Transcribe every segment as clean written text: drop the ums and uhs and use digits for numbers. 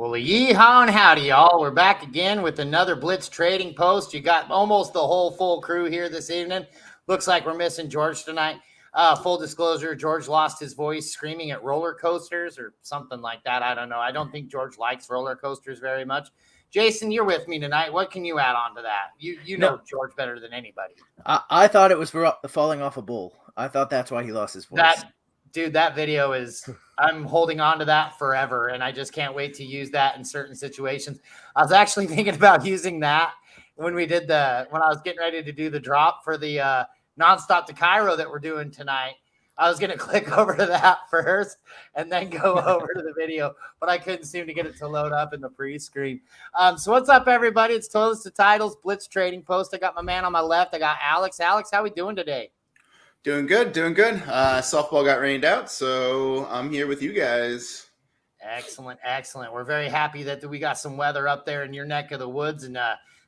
Well, yeehaw and howdy, y'all. We're back again with another Blitz trading post. You got almost the whole full crew here this evening. Looks like we're missing George tonight. Full disclosure, George lost his voice screaming at roller coasters or something like that. I don't know. I don't think George likes roller coasters very much. Jason, you're with me tonight. What can you add on to that? You know George better than anybody. I thought it was for falling off a bull. I thought that's why he lost his voice. That video is, I'm holding on to that forever, and I just can't wait to use that in certain situations. I was actually thinking about using that when I was getting ready to do the drop for the Nonstop to Cairo that we're doing tonight. I was going to click over to that first and then go over to the video, but I couldn't seem to get it to load up in the pre-screen. So what's up, everybody? It's Toilets to Titles, Blitz Trading Post. I got my man on my left. I got Alex. Alex, how we doing today? Doing good. Softball got rained out, so I'm here with you guys. Excellent. We're very happy that we got some weather up there in your neck of the woods, and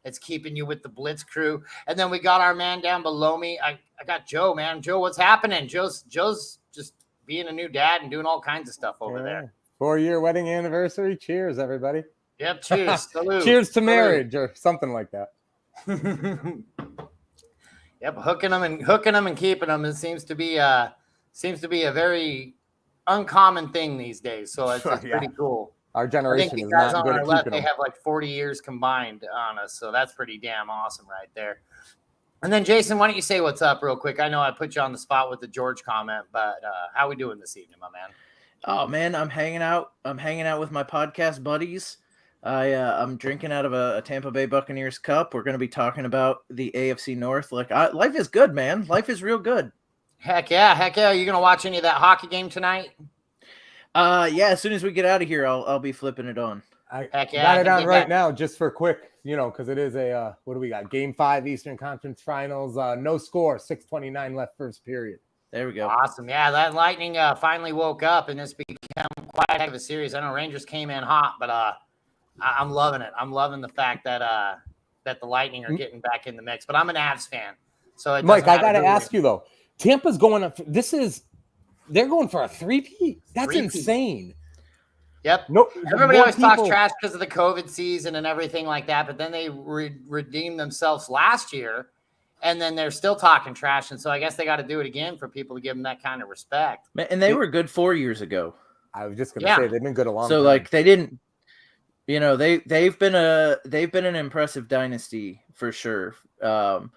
it's keeping you with the Blitz crew. And then we got our man down below me. I got Joe, man. Joe, what's happening? Joe's just being a new dad and doing all kinds of stuff over there. 4-year wedding anniversary. Cheers, everybody. Yep, cheers. Salute. Cheers to marriage or something like that. Yep, hooking them and keeping them. It seems to be a very uncommon thing these days. So it's pretty cool. Our generation I think is the guys not on good our at left, keeping they them. have like 40 years combined on us. So that's pretty damn awesome right there. And then Jason, why don't you say what's up real quick? I know I put you on the spot with the George comment, but how we doing this evening, my man? Oh man, I'm hanging out with my podcast buddies. I'm drinking out of a Tampa Bay Buccaneers cup. We're going to be talking about the AFC North. Life is good, man. Life is real good. Heck yeah. Are you going to watch any of that hockey game tonight? Yeah. As soon as we get out of here, I'll be flipping it on. I got it on right now just for quick, because it is a what do we got? Game 5 Eastern Conference Finals. No score. 6:29 left first period. There we go. Awesome. Yeah, that Lightning finally woke up, and this became quite a heck of a series. I know Rangers came in hot, but I'm loving it. I'm loving the fact that the Lightning are getting back in the mix. But I'm an Avs fan, so Mike, I got to ask you though. Tampa's going up. They're going for a 3-peat. That's insane. Yep. No, everybody always talks trash because of the COVID season and everything like that, but then they redeemed themselves last year, and then they're still talking trash. And so I guess they got to do it again for people to give them that kind of respect. And they were good 4 years ago. I was just going to say they've been good a long time. So like they didn't. They've been an impressive dynasty for sure. The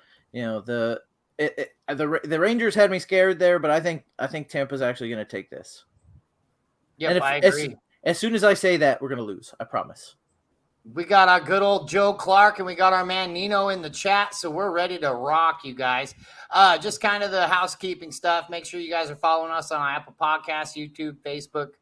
Rangers had me scared there, but I think Tampa's actually going to take this. Yeah, I agree. As soon as I say that, we're going to lose. I promise. We got our good old Joe Clark, and we got our man Nino in the chat, so we're ready to rock, you guys. Just kind of the housekeeping stuff. Make sure you guys are following us on Apple Podcasts, YouTube, Facebook,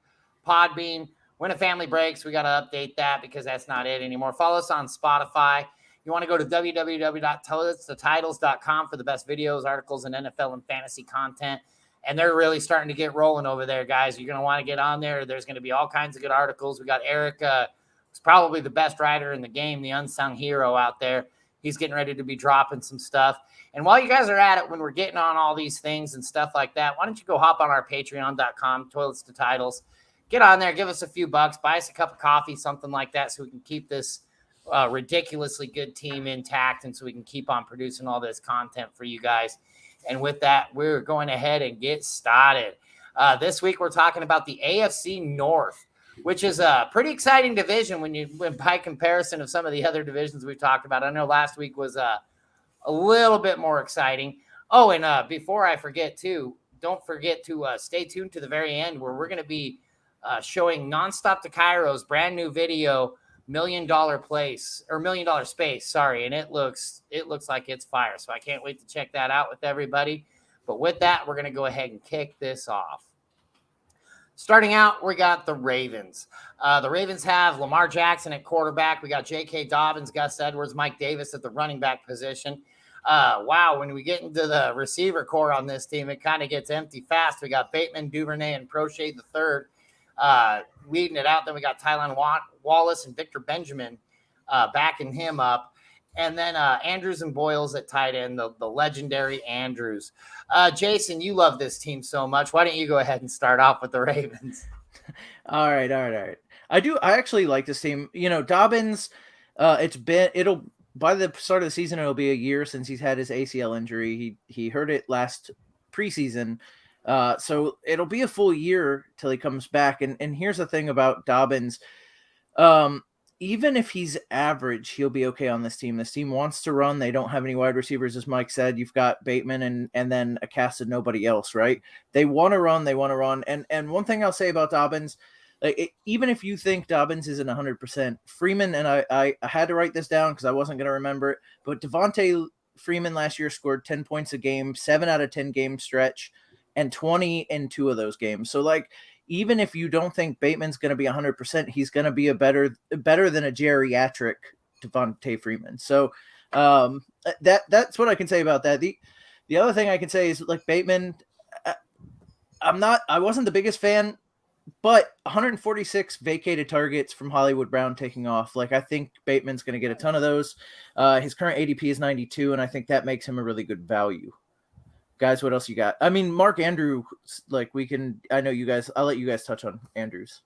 Podbean. When a Family Breaks, we got to update that because that's not it anymore. Follow us on Spotify. You want to go to www.toiletstotitles.com for the best videos, articles, and NFL and fantasy content. And they're really starting to get rolling over there, guys. You're going to want to get on there. There's going to be all kinds of good articles. We got Eric, who's probably the best writer in the game, the unsung hero out there. He's getting ready to be dropping some stuff. And while you guys are at it, when we're getting on all these things and stuff like that, why don't you go hop on our patreon.com, Toilets to Titles. Get on there, give us a few bucks, buy us a cup of coffee, something like that, so we can keep this ridiculously good team intact and so we can keep on producing all this content for you guys. And with that, we're going ahead and get started. This week, we're talking about the AFC North, which is a pretty exciting division when by comparison of some of the other divisions we've talked about. I know last week was a little bit more exciting. Oh, and before I forget, too, don't forget to stay tuned to the very end where we're going to be showing Nonstop to Cairo's brand new video, $1 Million Space, and it looks like it's fire. So I can't wait to check that out with everybody. But with that, we're going to go ahead and kick this off. Starting out, we got the Ravens. The Ravens have Lamar Jackson at quarterback. We got J.K. Dobbins, Gus Edwards, Mike Davis at the running back position. Wow, when we get into the receiver core on this team, it kind of gets empty fast. We got Bateman, Duvernay, and Prochet III leading it out. Then we got Tylan Wallace and Victor Benjamin backing him up. And then Andrews and Boyles at tight end, the legendary Andrews. Jason, you love this team so much. Why don't you go ahead and start off with the Ravens? All right. I actually like this team. Dobbins, it'll by the start of the season, it'll be a year since he's had his ACL injury. He hurt it last preseason. So it'll be a full year till he comes back. And here's the thing about Dobbins. Even if he's average, he'll be okay on this team. This team wants to run. They don't have any wide receivers, as Mike said. You've got Bateman and then a cast of nobody else, right? They want to run. And one thing I'll say about Dobbins, even if you think Dobbins isn't 100%, Freeman, and I had to write this down because I wasn't going to remember it, but Devontae Freeman last year scored 10 points a game, 7 out of 10 game stretch, and 20 in 2 of those games. So, even if you don't think Bateman's going to be 100%, he's going to be better than a geriatric Devontae Freeman. So that's what I can say about that. The other thing I can say is Bateman, I wasn't the biggest fan, but 146 vacated targets from Hollywood Brown taking off. I think Bateman's going to get a ton of those. His current ADP is 92, and I think that makes him a really good value. Guys, what else you got? I mean, Mark Andrew, I know you guys, I'll let you guys touch on Andrews.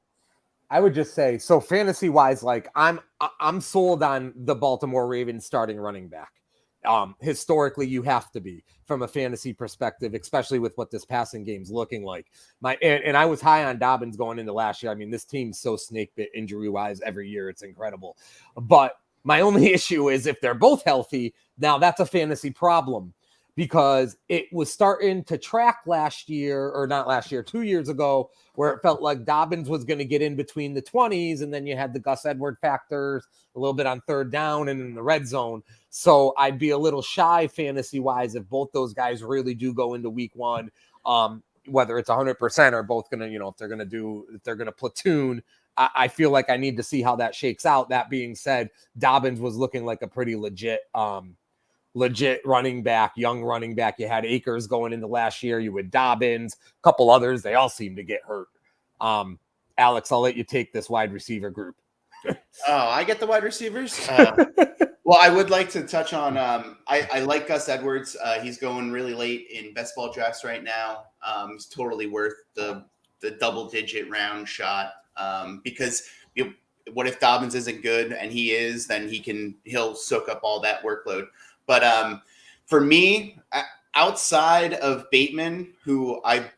I would just say, so fantasy wise, I'm sold on the Baltimore Ravens starting running back. Historically, you have to be from a fantasy perspective, especially with what this passing game's looking like. And I was high on Dobbins going into last year. I mean, this team's so snake bit injury wise every year. It's incredible. But my only issue is if they're both healthy, now that's a fantasy problem. Because it was starting to track 2 years ago, where it felt like Dobbins was going to get in between the 20s, and then you had the Gus Edwards factors a little bit on third down and in the red zone. So I'd be a little shy fantasy-wise if both those guys really do go into week one, whether it's 100% or both going to, if they're going to platoon. I feel like I need to see how that shakes out. That being said, Dobbins was looking like a pretty legit running back, young running back. You had Akers going into last year. You had Dobbins, a couple others. They all seem to get hurt. Alex, I'll let you take this wide receiver group. I get the wide receivers. Well, I would like to touch on, I like Gus Edwards. He's going really late in best ball drafts right now. He's totally worth the double-digit round shot because what if Dobbins isn't good and he is, then he'll soak up all that workload. But for me, outside of Bateman, who I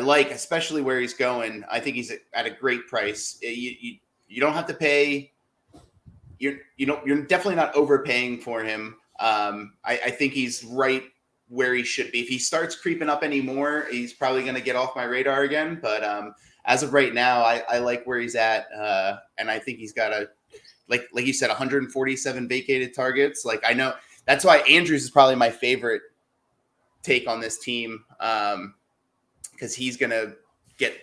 like, especially where he's going, I think he's at a great price. You don't have to pay. You're definitely not overpaying for him. I think he's right where he should be. If he starts creeping up anymore, he's probably going to get off my radar again. But as of right now, I like where he's at, and I think he's got like you said, 147 vacated targets. I know. That's why Andrews is probably my favorite take on this team because he's going to get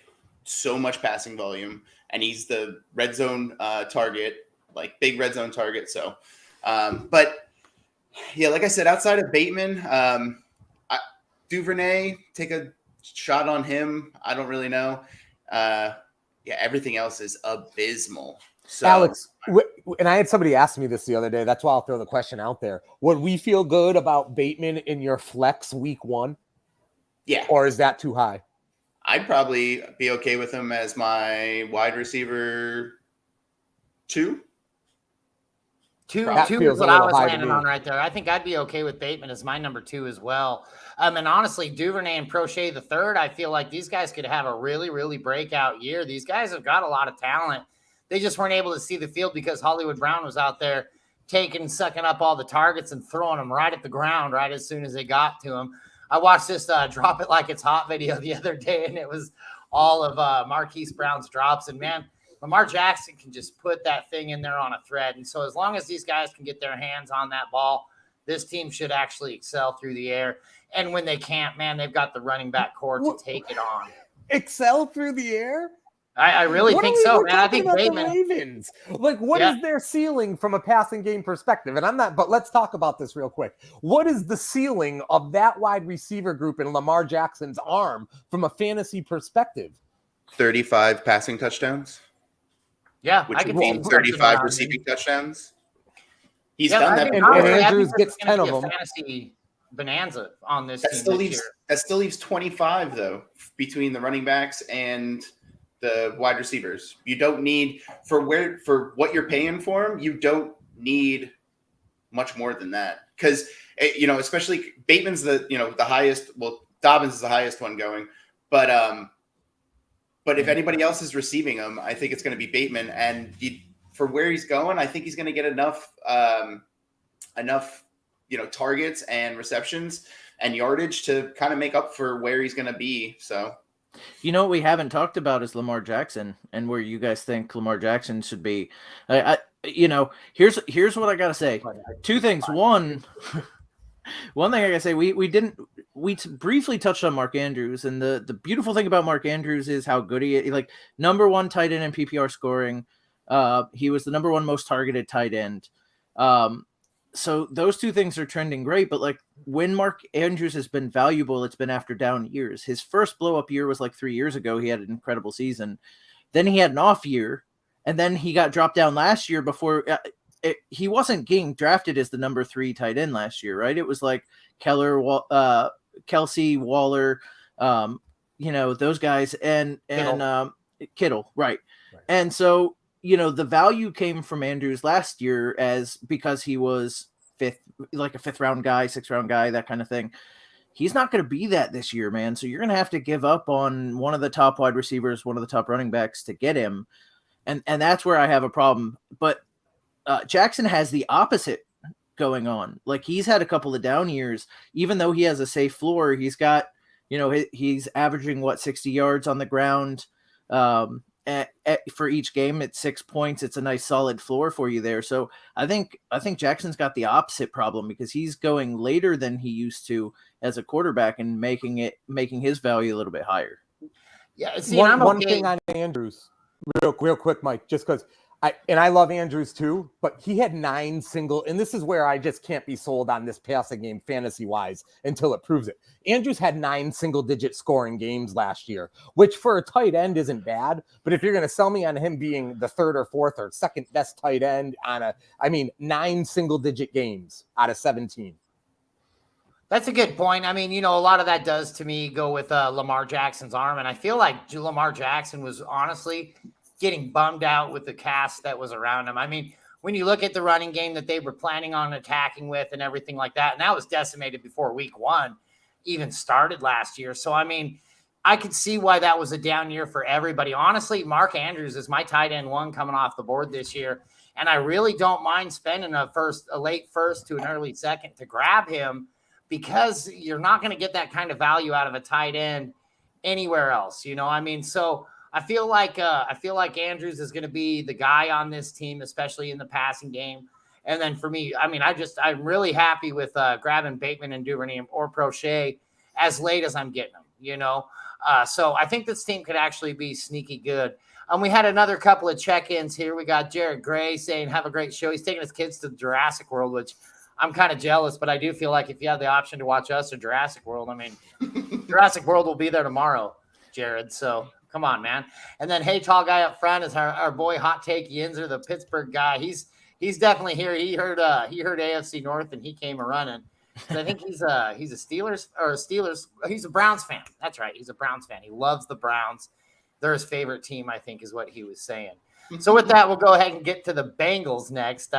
so much passing volume, and he's the red zone target, big red zone target. So, but yeah, like I said, outside of Bateman, Duvernay, take a shot on him. I don't really know. Everything else is abysmal. So, Alex, and I had somebody ask me this the other day. That's why I'll throw the question out there. Would we feel good about Bateman in your flex week one? Yeah. Or is that too high? I'd probably be okay with him as my wide receiver 2. Two is what I was landing on right there. I think I'd be okay with Bateman as my number 2 as well. And honestly, Duvernay and Prochet the third, I feel like these guys could have a really, really breakout year. These guys have got a lot of talent. They just weren't able to see the field because Hollywood Brown was out there sucking up all the targets and throwing them right at the ground right as soon as they got to him. I watched this drop it like it's hot video the other day, and it was all of Marquise Brown's drops. And, man, Lamar Jackson can just put that thing in there on a thread. And so as long as these guys can get their hands on that ball, this team should actually excel through the air. And when they can't, man, they've got the running back core to take it on. Excel through the air? I really think so, man. I think Bateman. Ravens. What is their ceiling from a passing game perspective? And but let's talk about this real quick. What is the ceiling of that wide receiver group in Lamar Jackson's arm from a fantasy perspective? 35 passing touchdowns. Yeah, which would mean 35 receiving touchdowns. He's done that. And Andrews gets 10 of them. Fantasy bonanza on this that team still this leaves year. That still leaves 25 though between the running backs and the wide receivers. You don't need for what you're paying for them. You don't need much more than that because especially Bateman's the highest. Well, Dobbins is the highest one going, but if anybody else is receiving him, I think it's going to be Bateman. And for where he's going, I think he's going to get enough targets and receptions and yardage to kind of make up for where he's going to be. So. What we haven't talked about is Lamar Jackson and where you guys think Lamar Jackson should be. Here's what I gotta say. Two things. One thing I gotta say, we briefly touched on Mark Andrews, and the beautiful thing about Mark Andrews is how good he is. Like number one tight end in PPR scoring. He was the number one most targeted tight end. So those two things are trending great, but like when Mark Andrews has been valuable, it's been after down years. His first blow up year was like 3 years ago. He had an incredible season. Then he had an off year, and then he got dropped down last year before he wasn't getting drafted as the number 3 tight end last year, right? It was like Kelsey, Waller, those guys and Kittle, right. And so, the value came from Andrews last year because he was a 5th round guy, 6th round guy, that kind of thing. He's not going to be that this year, man. So you're going to have to give up on one of the top wide receivers, one of the top running backs to get him. And that's where I have a problem. But Jackson has the opposite going on. Like he's had a couple of down years, even though he has a safe floor. He's got, he's averaging 60 yards on the ground. For each game at 6 points, it's a nice solid floor for you there. So I think Jackson's got the opposite problem because he's going later than he used to as a quarterback and making his value a little bit higher. Yeah. See, one thing on Andrews, real quick, Mike, just because I love Andrews too, but he had 9 single, and this is where I just can't be sold on this passing game fantasy wise until it proves it. Andrews had 9 single-digit scoring games last year, which for a tight end isn't bad. But if you're going to sell me on him being the 3rd or 4th or 2nd best tight end 9 single-digit games out of 17. That's a good point. I mean, a lot of that does to me go with Lamar Jackson's arm, and I feel like Lamar Jackson was honestly getting bummed out with the cast that was around him. I mean, when you look at the running game that they were planning on attacking with and everything like that, and that was decimated before week 1 even started last year. So, I mean, I could see why that was a down year for everybody. Honestly, Mark Andrews is my tight end 1 coming off the board this year, and I really don't mind spending a late first to an early second to grab him because you're not going to get that kind of value out of a tight end anywhere else. So I feel like Andrews is going to be the guy on this team, especially in the passing game. And then for me, I mean, I'm really happy with grabbing Bateman and Duvernay or Prochet as late as I'm getting them, So I think this team could actually be sneaky good. We had another couple of check-ins here. We got Jared Gray saying, have a great show. He's taking his kids to Jurassic World, which I'm kind of jealous, but I do feel like if you have the option to watch us or Jurassic World, I mean, Jurassic World will be there tomorrow, Jared. So come on, man. And then, hey, tall guy up front is our boy Hot Take Yinzer, the Pittsburgh guy. He's definitely here. He heard AFC North and he came a running. I think he's a Steelers. He's a Browns fan. That's right. He's a Browns fan. He loves the Browns. They're his favorite team, I think, is what he was saying. So with that, we'll go ahead and get to the Bengals next.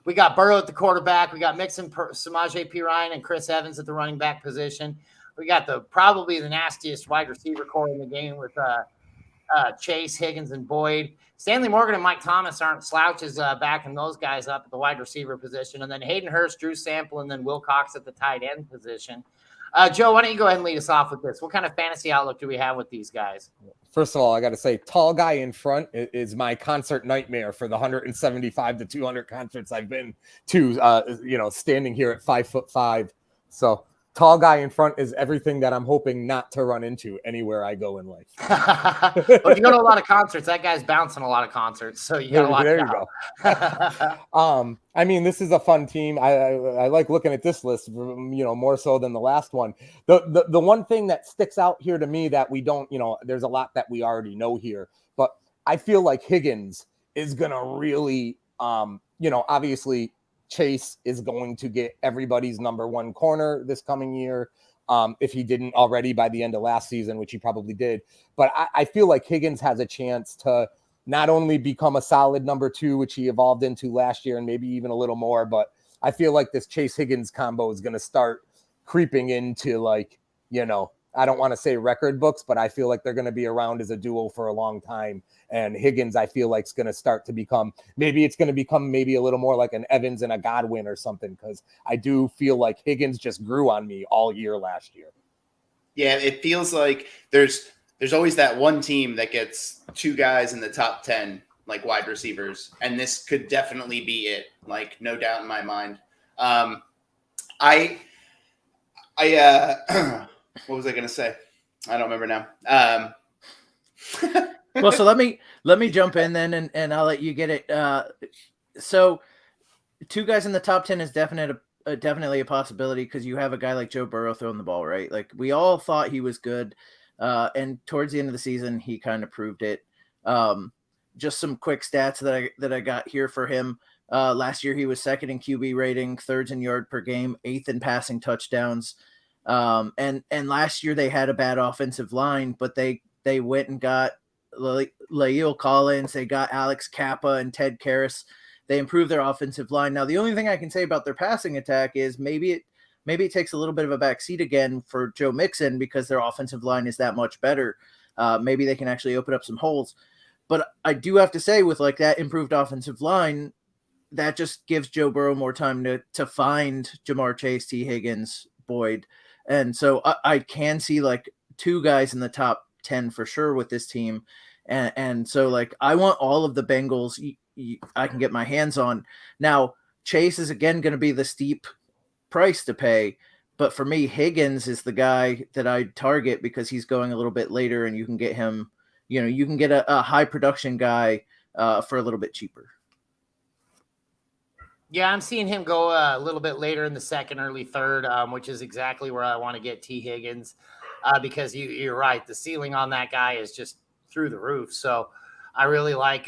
We got Burrow at the quarterback. We got Mixon, Samaje Perine, and Chris Evans at the running back position. We got probably the nastiest wide receiver core in the game with Chase, Higgins, and Boyd. Stanley Morgan and Mike Thomas aren't slouches backing those guys up at the wide receiver position. And then Hayden Hurst, Drew Sample, and then Will Cox at the tight end position. Joe, why don't you go ahead and lead us off with this? What kind of fantasy outlook do we have with these guys? First of all, I got to say, tall guy in front is my concert nightmare for the 175 to 200 concerts I've been to, standing here at 5'5". So tall guy in front is everything that I'm hoping not to run into anywhere I go in life. Well, if you go to a lot of concerts, that guy's bouncing a lot of concerts. So you got to watch There you go. I mean, this is a fun team. I like looking at this list, more so than the last one. The one thing that sticks out here to me that we don't, there's a lot that we already know here, but I feel like Higgins is going to really, obviously Chase is going to get everybody's number 1 corner this coming year. if he didn't already by the end of last season, which he probably did. But I feel like Higgins has a chance to not only become a solid number 2, which he evolved into last year and maybe even a little more, but I feel like this Chase Higgins combo is going to start creeping into, like, you know, I don't want to say record books, but I feel like they're going to be around as a duo for a long time. And Higgins, I feel like, is going to start to become, maybe a little more like an Evans and a Godwin or something, because I do feel like Higgins just grew on me all year last year. Yeah, it feels like there's always that one team that gets 2 guys in the top 10, like wide receivers, and this could definitely be it. Like, no doubt in my mind. What was I going to say? I don't remember now. Well, so let me jump in then, and I'll let you get it. So 2 guys in the top 10 is definitely a possibility, because you have a guy like Joe Burrow throwing the ball, right? Like, we all thought he was good, and towards the end of the season, he kind of proved it. Just some quick stats that I got here for him. Last year, he was 2nd in QB rating, 3rd in yard per game, 8th in passing touchdowns. And last year they had a bad offensive line, but they went and got Lael Collins, they got Alex Kappa and Ted Karras. They improved their offensive line. Now, the only thing I can say about their passing attack is maybe it takes a little bit of a backseat again for Joe Mixon, because their offensive line is that much better. Maybe they can actually open up some holes. But I do have to say, with like that improved offensive line, that just gives Joe Burrow more time to find Jamar Chase, T. Higgins, Boyd. And so I can see like 2 guys in the top 10 for sure with this team. And so, like, I want all of the Bengals I can get my hands on. Now, Chase is again going to be the steep price to pay. But for me, Higgins is the guy that I target, because he's going a little bit later, and you can get him, you know, you can get a high production guy for a little bit cheaper. Yeah, I'm seeing him go a little bit later in the 2nd, early 3rd, which is exactly where I want to get T. Higgins, because you're right. The ceiling on that guy is just through the roof. So I really like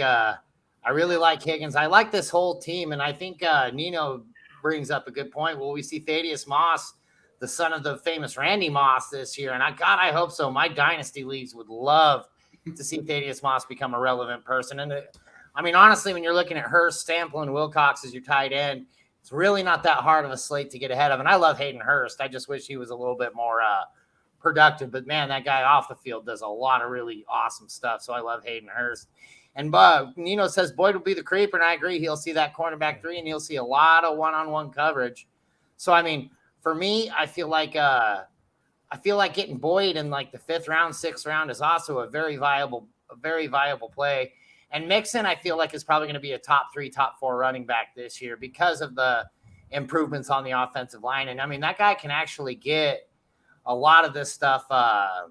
Higgins. I like this whole team, and I think Nino brings up a good point. Will we see Thaddeus Moss, the son of the famous Randy Moss, this year? And I hope so. My dynasty leagues would love to see Thaddeus Moss become a relevant person. And I mean, honestly, when you're looking at Hurst, Sample, and Wilcox as your tight end, it's really not that hard of a slate to get ahead of. And I love Hayden Hurst. I just wish he was a little bit more productive. But, man, that guy off the field does a lot of really awesome stuff. So I love Hayden Hurst. And Nino says Boyd will be the creeper, and I agree. He'll see that cornerback 3, and he'll see a lot of one-on-one coverage. So, I mean, for me, I feel like getting Boyd in like the 5th round, 6th round is also a very viable play. And Mixon, I feel like, is probably going to be a top 3, top 4 running back this year because of the improvements on the offensive line. And I mean, that guy can actually get a lot of this stuff, a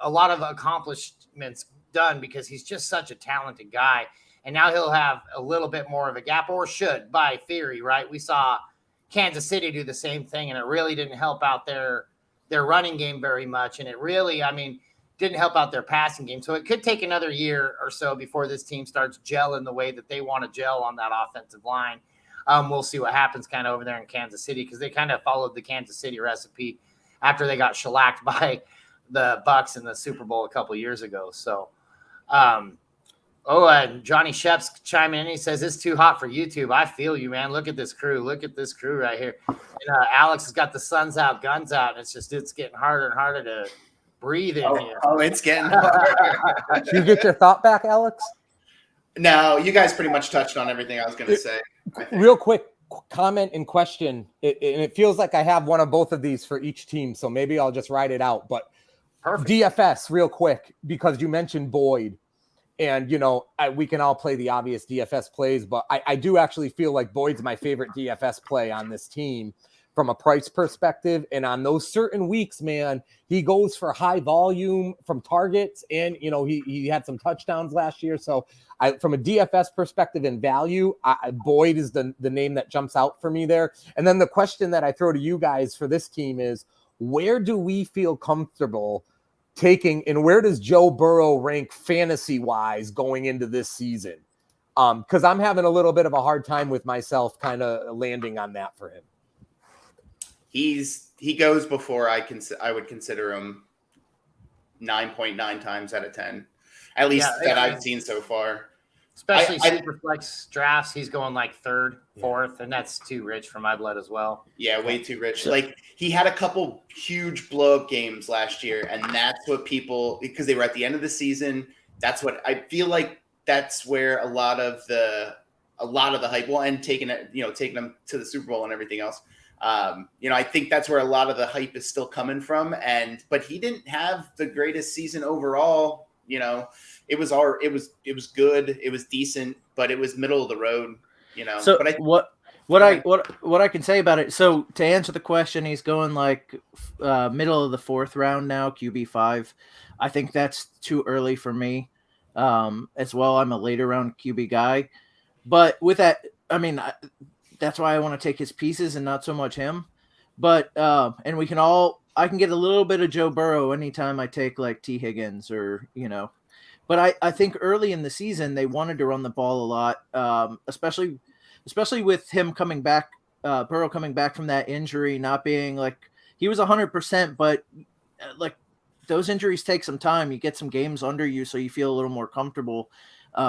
lot of accomplishments done, because he's just such a talented guy. And now he'll have a little bit more of a gap, or should, by theory, right? We saw Kansas City do the same thing, and it really didn't help out their running game very much. And it really, I mean, didn't help out their passing game. So it could take another year or so before this team starts gelling the way that they want to gel on that offensive line. We'll see what happens kind of over there in Kansas City, because they kind of followed the Kansas City recipe after they got shellacked by the Bucs in the Super Bowl a couple years ago. So, and Johnny Shep's chiming in. He says, it's too hot for YouTube. I feel you, man. Look at this crew. Look at this crew right here. And, Alex has got the suns out, guns out. And it's getting harder and harder to breathe in here. Oh, it's getting harder. Did you get your thought back, Alex? No, you guys pretty much touched on everything I was going to say. Real quick comment and question. It feels like I have one of both of these for each team, so maybe I'll just write it out. But perfect. DFS, real quick, because you mentioned Boyd. And, you know, we can all play the obvious DFS plays, but I do actually feel like Boyd's my favorite DFS play on this team from a price perspective. And on those certain weeks, man, he goes for high volume from targets. And, you know, he had some touchdowns last year. So from a DFS perspective and value, Boyd is the name that jumps out for me there. And then the question that I throw to you guys for this team is, where do we feel comfortable taking, and where does Joe Burrow rank fantasy-wise going into this season? Because I'm having a little bit of a hard time with myself kind of landing on that for him. he goes before I would consider him 9.9 times out of 10, at least that I've seen so far. Especially Superflex drafts, he's going like third, fourth, and that's too rich for my blood as well. Yeah, way too rich. Like he had a couple huge blow-up games last year, and that's what people, because they were at the end of the season. That's what I feel like. That's where a lot of the hype, well, and taking them to the Super Bowl and everything else. I think that's where a lot of the hype is still coming from. But he didn't have the greatest season overall. It was good. It was decent, but it was middle of the road. So but what I can say about it. So to answer the question, he's going like middle of the fourth round now, QB5. I think that's too early for me. As well, I'm a later round QB guy, but with that, I mean, that's why I want to take his pieces and not so much him. But and I can get a little bit of Joe Burrow anytime I take like T. Higgins or But I think early in the season they wanted to run the ball a lot, especially with him coming back, Burrow coming back from that injury, not being like he was 100%, but like those injuries take some time. You get some games under you, so you feel a little more comfortable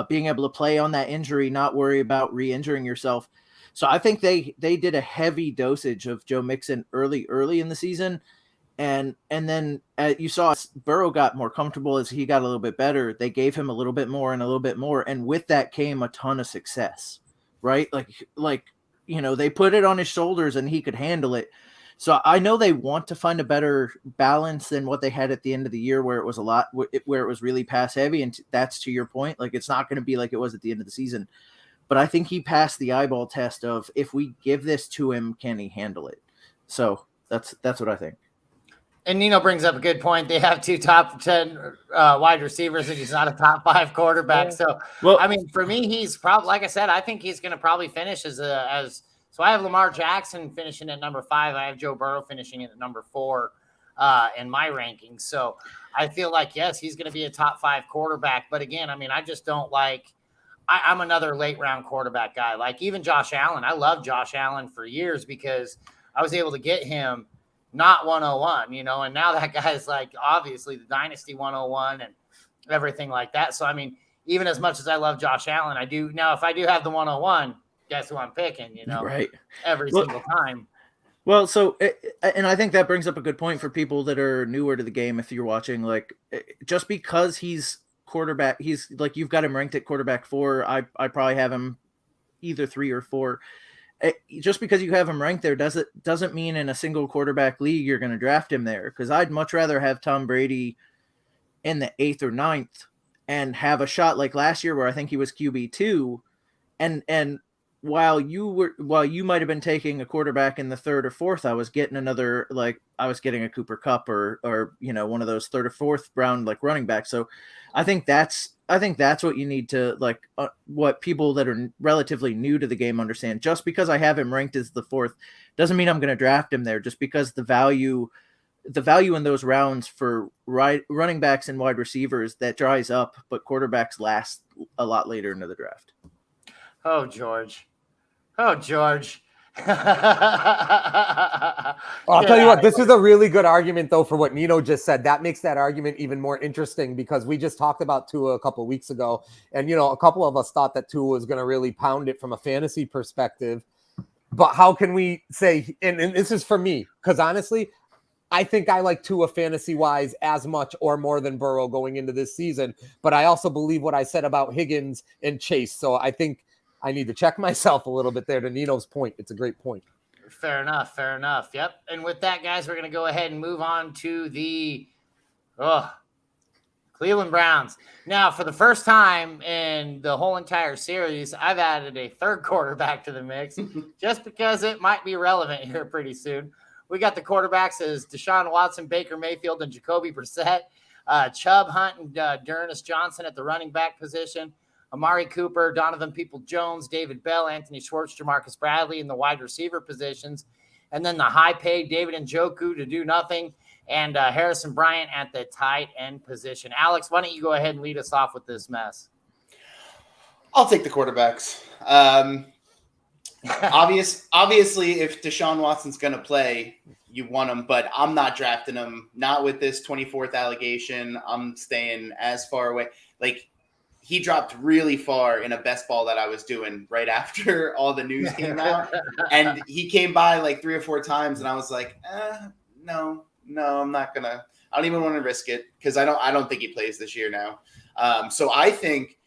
being able to play on that injury, not worry about re-injuring yourself. So I think they did a heavy dosage of Joe Mixon early in the season. And then you saw Burrow got more comfortable as he got a little bit better. They gave him a little bit more. And with that came a ton of success, right? Like they put it on his shoulders and he could handle it. So I know they want to find a better balance than what they had at the end of the year, where it was really pass heavy. And that's to your point. Like, it's not going to be like it was at the end of the season, but I think he passed the eyeball test of, if we give this to him, can he handle it? So that's what I think. And Nino brings up a good point. They have 2 top 10 wide receivers, and he's not a top 5 quarterback. So, well, I mean, for me, he's probably, like I said, I think he's going to probably finish so I have Lamar Jackson finishing at number 5. I have Joe Burrow finishing at number 4 in my rankings. So I feel like, yes, he's going to be a top 5 quarterback. But again, I mean, I just don't like – I'm another late round quarterback guy. Like even Josh Allen. I love Josh Allen for years because I was able to get him not 101, and now that guy's like obviously the dynasty 101 and everything like that. So, I mean, even as much as I love Josh Allen, I do – now if I do have the 101 – guess who I'm picking, right? Every single time. Well, so, and I think that brings up a good point for people that are newer to the game. If you're watching, like, just because he's quarterback, he's like, you've got him ranked at quarterback 4. I probably have him either 3 or 4. Just because you have him ranked there doesn't mean in a single quarterback league you're going to draft him there. Because I'd much rather have Tom Brady in the 8th or 9th and have a shot like last year where I think he was QB2, and while you might have been taking a quarterback in the 3rd or 4th, I was getting a Cooper Kupp or one of those 3rd or 4th round like running backs. So I think that's what you need to what people that are relatively new to the game understand. Just because I have him ranked as the 4th doesn't mean I'm going to draft him there. Just because the value in those rounds for running backs and wide receivers, that dries up, but quarterbacks last a lot later into the draft. Oh, George. I'll tell you what, this is a really good argument, though, for what Nino just said. That makes that argument even more interesting because we just talked about Tua a couple of weeks ago. And, a couple of us thought that Tua was going to really pound it from a fantasy perspective. But how can we say, and this is for me, because honestly, I think I like Tua fantasy-wise as much or more than Burrow going into this season. But I also believe what I said about Higgins and Chase. So I think I need to check myself a little bit there to Nino's point. It's a great point. Fair enough. Yep. And with that, guys, we're going to go ahead and move on to the Cleveland Browns. Now, for the first time in the whole entire series, I've added a 3rd quarterback to the mix just because it might be relevant here pretty soon. We got the quarterbacks as Deshaun Watson, Baker Mayfield, and Jacoby Brissett, Chubb, Hunt, and Dearness Johnson at the running back position. Amari Cooper, Donovan Peoples-Jones, David Bell, Anthony Schwartz, Jamarcus Bradley in the wide receiver positions. And then the high-paid David Njoku to do nothing, and Harrison Bryant at the tight end position. Alex, why don't you go ahead and lead us off with this mess? I'll take the quarterbacks. Obviously, if Deshaun Watson's going to play, you want him, but I'm not drafting him. Not with this 24th allegation. I'm staying as far away. Like, he dropped really far in a best ball that I was doing right after all the news came out. And he came by like 3 or 4 times, and I was like, no, I'm not going to. I don't even want to risk it because I don't think he plays this year now. So I think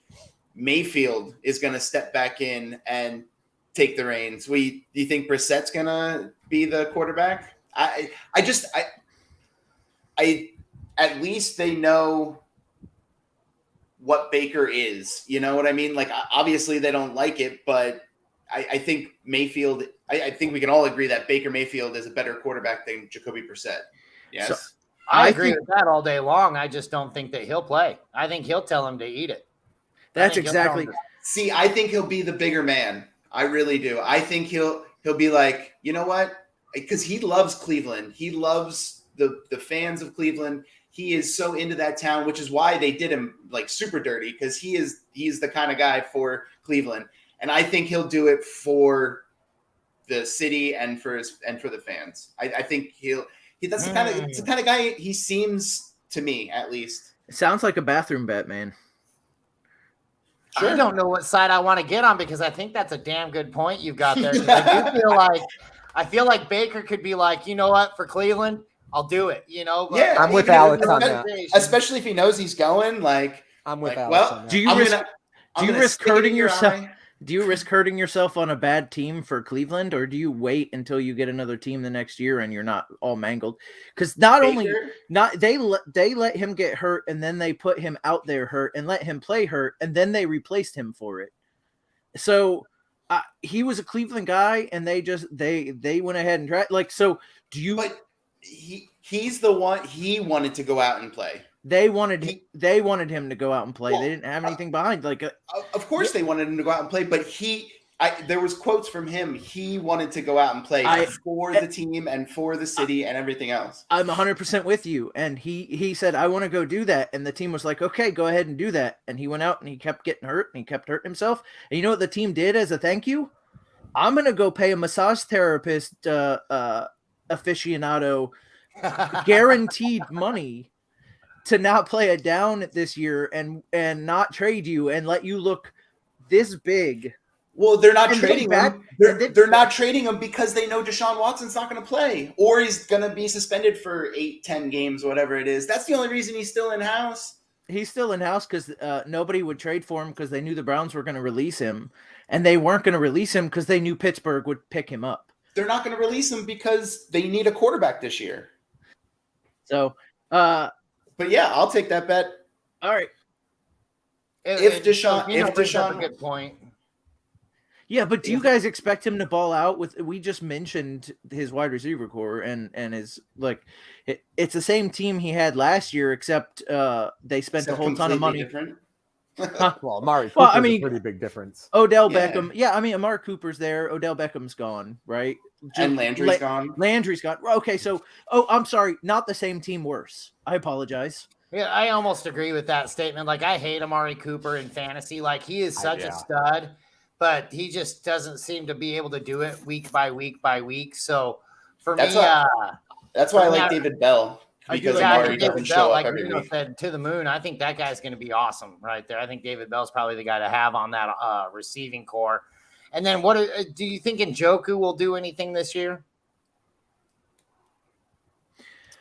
Mayfield is going to step back in and take the reins. Do you think Brissett's going to be the quarterback? I at least they know what Baker is. You know what I mean? Like, obviously they don't like it, but I think Mayfield, I think we can all agree that Baker Mayfield is a better quarterback than Jacoby Brissett. Yes. So, I agree with that all day long. I just don't think that he'll play. I think he'll tell him to eat it. That's exactly. See, I think he'll be the bigger man. I really do. I think he'll be like, you know what? Because he loves Cleveland. He loves the fans of Cleveland. He is so into that town, which is why they did him like super dirty, because he's the kind of guy for Cleveland. And I think he'll do it for the city and for the fans. I think that's the kind of guy he seems to me, at least. It sounds like a bathroom bet, man. Sure. I don't know what side I want to get on, because I think that's a damn good point you've got there. I feel like Baker could be like, you know what, for Cleveland, I'll do it. You know, but I'm with Alex on that. Especially if he knows he's going. Like, I'm with Alex. Well, on that. Do you risk hurting yourself? Do you risk hurting yourself on a bad team for Cleveland, or do you wait until you get another team the next year and you're not all mangled? Because they let him get hurt, and then they put him out there hurt and let him play hurt, and then they replaced him for it. So he was a Cleveland guy, and they went ahead and tried. Like, so do you? But he's the one. He wanted to go out and play. They wanted him to go out and play. Well, they didn't have anything behind. Like, of course they wanted him to go out and play, but there was quotes from him. He wanted to go out and play for the team and for the city and everything else. I'm 100% with you. And he said, I want to go do that. And the team was like, okay, go ahead and do that. And he went out and he kept getting hurt, and he kept hurting himself. And you know what the team did as a thank you? I'm going to go pay a massage therapist aficionado guaranteed money to not play it down this year and not trade you and let you look this big. Well, they're not trading him. They're not trading him because they know Deshaun Watson's not going to play, or he's going to be suspended for 8-10 games, whatever it is. That's the only reason he's still in-house. He's still in-house because nobody would trade for him because they knew the Browns were going to release him, and they weren't going to release him because they knew Pittsburgh would pick him up. They're not going to release him because they need a quarterback this year. So, but yeah, I'll take that bet. All right. If Deshaun, a good point. Yeah, but do you guys expect him to ball out? We just mentioned his wide receiver core and his like, it's the same team he had last year, except they spent a whole ton of money. Well, Amari Cooper's a pretty big difference. Odell Beckham. Yeah, I mean, Amari Cooper's there. Odell Beckham's gone, right? And Landry's gone. Landry's gone. Okay, so, I'm sorry. Not the same team, worse. I apologize. Yeah, I almost agree with that statement. Like, I hate Amari Cooper in fantasy. Like, he is such a stud, but he just doesn't seem to be able to do it week by week by week. So, for me, that's why I like David Bell. Because Amari doesn't show up every week. Said, to the moon. I think that guy's going to be awesome right there. I think David Bell's probably the guy to have on that receiving core. And then, what do you think Njoku will do anything this year?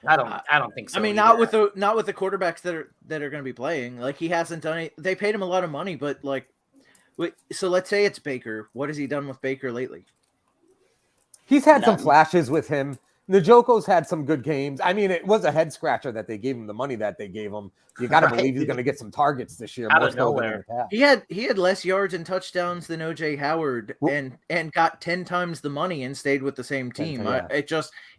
I don't think so. I mean, not with the quarterbacks that are going to be playing. Like, he hasn't done it. They paid him a lot of money, but like, so let's say it's Baker. What has he done with Baker lately? He's had some flashes with him. Njoku's had some good games. I mean, it was a head scratcher that they gave him the money that they gave him. You got to believe he's going to get some targets this year. Out of nowhere. He had less yards and touchdowns than OJ Howard, and got 10 times the money and stayed with the same team. Yeah. It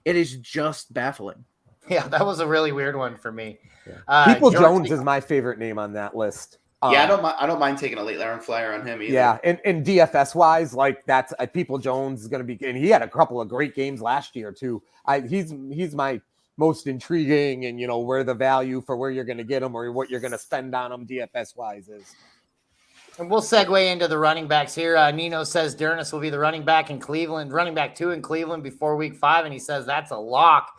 is just baffling. Yeah, that was a really weird one for me. Yeah. People Jones is my favorite name on that list. Yeah, I don't mind taking a late round flyer on him either. Yeah, and DFS wise, like that's People Jones is going to be, and he had a couple of great games last year too. He's my most intriguing, and where the value for where you're going to get him or what you're going to spend on him DFS wise is. And we'll segue into the running backs here. Nino says Dernis will be the running back in Cleveland, running back 2 in Cleveland before week 5, and he says that's a lock.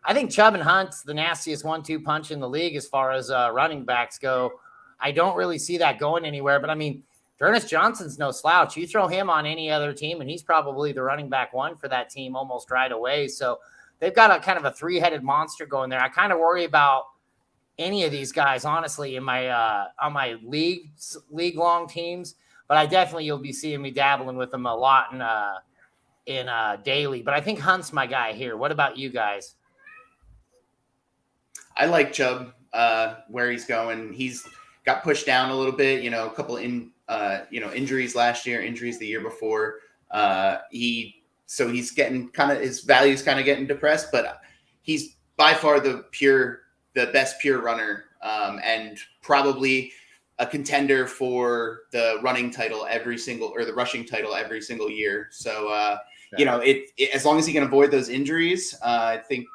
I think Chubb and Hunt's the nastiest 1-2 punch in the league as far as running backs go. I don't really see that going anywhere, but I mean, Dernis Johnson's no slouch. You throw him on any other team, and he's probably the running back 1 for that team almost right away. So they've got a kind of a 3-headed monster going there. I kind of worry about any of these guys, honestly, in my on my league long teams, but I definitely you'll be seeing me dabbling with them a lot in daily. But I think Hunt's my guy here. What about you guys? I like Chubb where he's going. He's got pushed down a little bit. A couple injuries last year, injuries the year before. He's getting his value's kind of getting depressed, but he's by far the best pure runner, and probably a contender for the rushing title every single year. So, as long as he can avoid those injuries, I think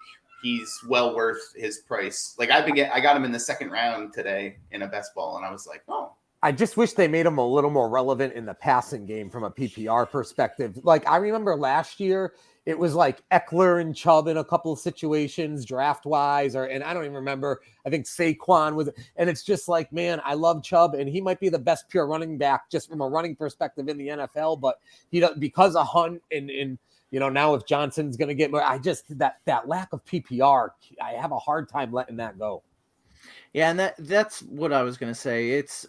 he's well worth his price. Like I got him in the 2nd round today in a best ball, and I was like, oh. I just wish they made him a little more relevant in the passing game from a PPR perspective. Like I remember last year, it was like Eckler and Chubb in a couple of situations draft-wise, and I don't even remember. I think Saquon was, and it's just like, man, I love Chubb, and he might be the best pure running back just from a running perspective in the NFL, but because of Hunt and now if Johnson's going to get more, I just that lack of PPR, I have a hard time letting that go. Yeah, and that's what I was going to say. It's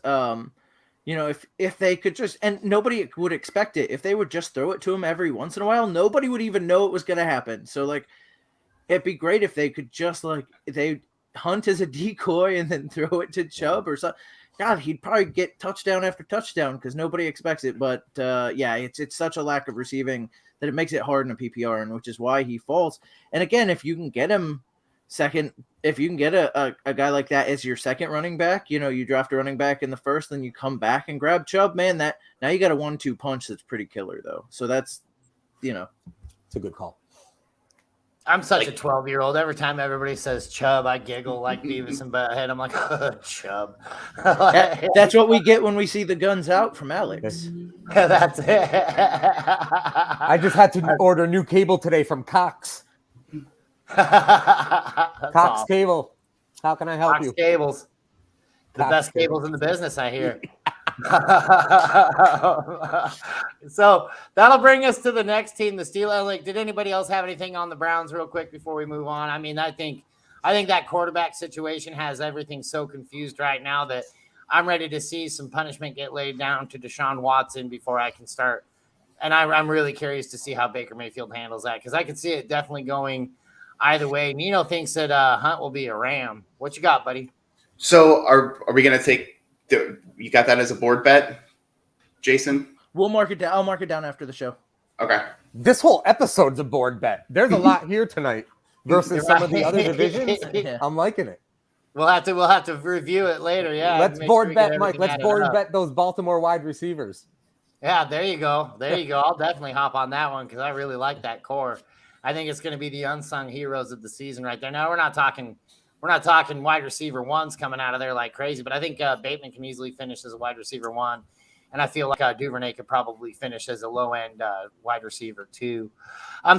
if they could just, and nobody would expect it, if they would just throw it to him every once in a while, nobody would even know it was going to happen. So like, it'd be great if they could just they Hunt as a decoy and then throw it to Chubb or something. God, he'd probably get touchdown after touchdown because nobody expects it. But it's such a lack of receiving that it makes it hard in a PPR, and which is why he falls. And again, if you can get him second, if you can get a guy like that as your second running back, you draft a running back in the 1st, then you come back and grab Chubb, man, that now you got a 1-2 punch that's pretty killer though. So that's, it's a good call. I'm such a 12-year-old. Every time everybody says Chubb, I giggle like Beavis and Butthead. I'm like, oh, Chubb. That's what we get when we see the guns out from Alex. That's it. I just had to order new cable today from Cox. Cox Cable. How can I help you? Cox Cables. The best cables in the business, I hear. So that'll bring us to the next team, the Steelers. Like, did anybody else have anything on the Browns real quick before we move on? I mean, I think that quarterback situation has everything so confused right now that I'm ready to see some punishment get laid down to Deshaun Watson before I can start. And I'm really curious to see how Baker Mayfield handles that, because I can see it definitely going either way. Nino thinks that Hunt will be a Ram. What you got, buddy? So are we going to take – you got that as a board bet, Jason? We'll mark it down. I'll mark it down after the show. Okay. This whole episode's a board bet. There's a lot here tonight versus some of the other divisions. Yeah. I'm liking it. We'll have to review it later. Yeah. Let's board bet, Mike. Let's board bet those Baltimore wide receivers. Yeah, there you go. I'll definitely hop on that one because I really like that core. I think it's going to be the unsung heroes of the season right there. Now we're not talking wide receiver 1s coming out of there like crazy, but I think Bateman can easily finish as a wide receiver 1, and I feel like Duvernay could probably finish as a low end wide receiver 2.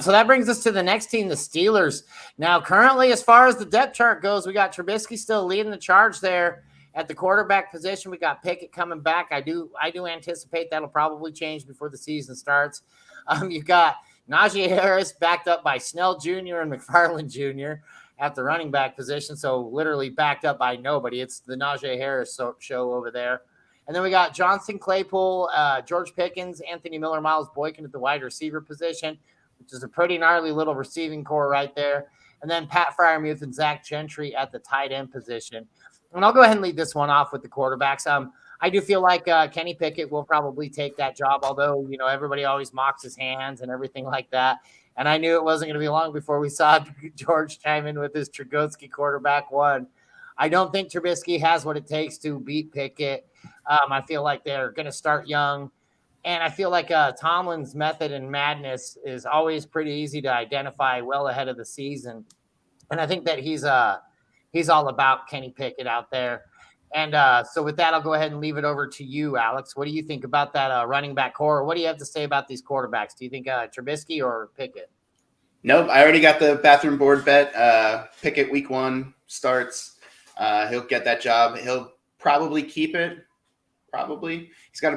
So that brings us to the next team, the Steelers. Now, currently, as far as the depth chart goes, we got Trubisky still leading the charge there at the quarterback position. We got Pickett coming back. I do anticipate that'll probably change before the season starts. You've got Najee Harris backed up by Snell Jr. and McFarland Jr. at the running back position. So literally backed up by nobody. It's the Najee Harris show over there. And then we got Johnson, Claypool, George Pickens, Anthony Miller, Miles Boykin at the wide receiver position, which is a pretty gnarly little receiving core right there. And then Pat Freiermuth and Zach Gentry at the tight end position. And I'll go ahead and lead this one off with the quarterbacks. I do feel like Kenny Pickett will probably take that job, although, everybody always mocks his hands and everything like that. And I knew it wasn't going to be long before we saw George chime in with his Trubisky quarterback 1. I don't think Trubisky has what it takes to beat Pickett. I feel like they're going to start young. And I feel like Tomlin's method and madness is always pretty easy to identify well ahead of the season. And I think that he's all about Kenny Pickett out there. And so with that, I'll go ahead and leave it over to you, Alex. What do you think about that running back core? What do you have to say about these quarterbacks? Do you think Trubisky or Pickett? Nope, I already got the bathroom board bet. Pickett week 1 starts. He'll get that job. He'll probably keep it. Probably. He's got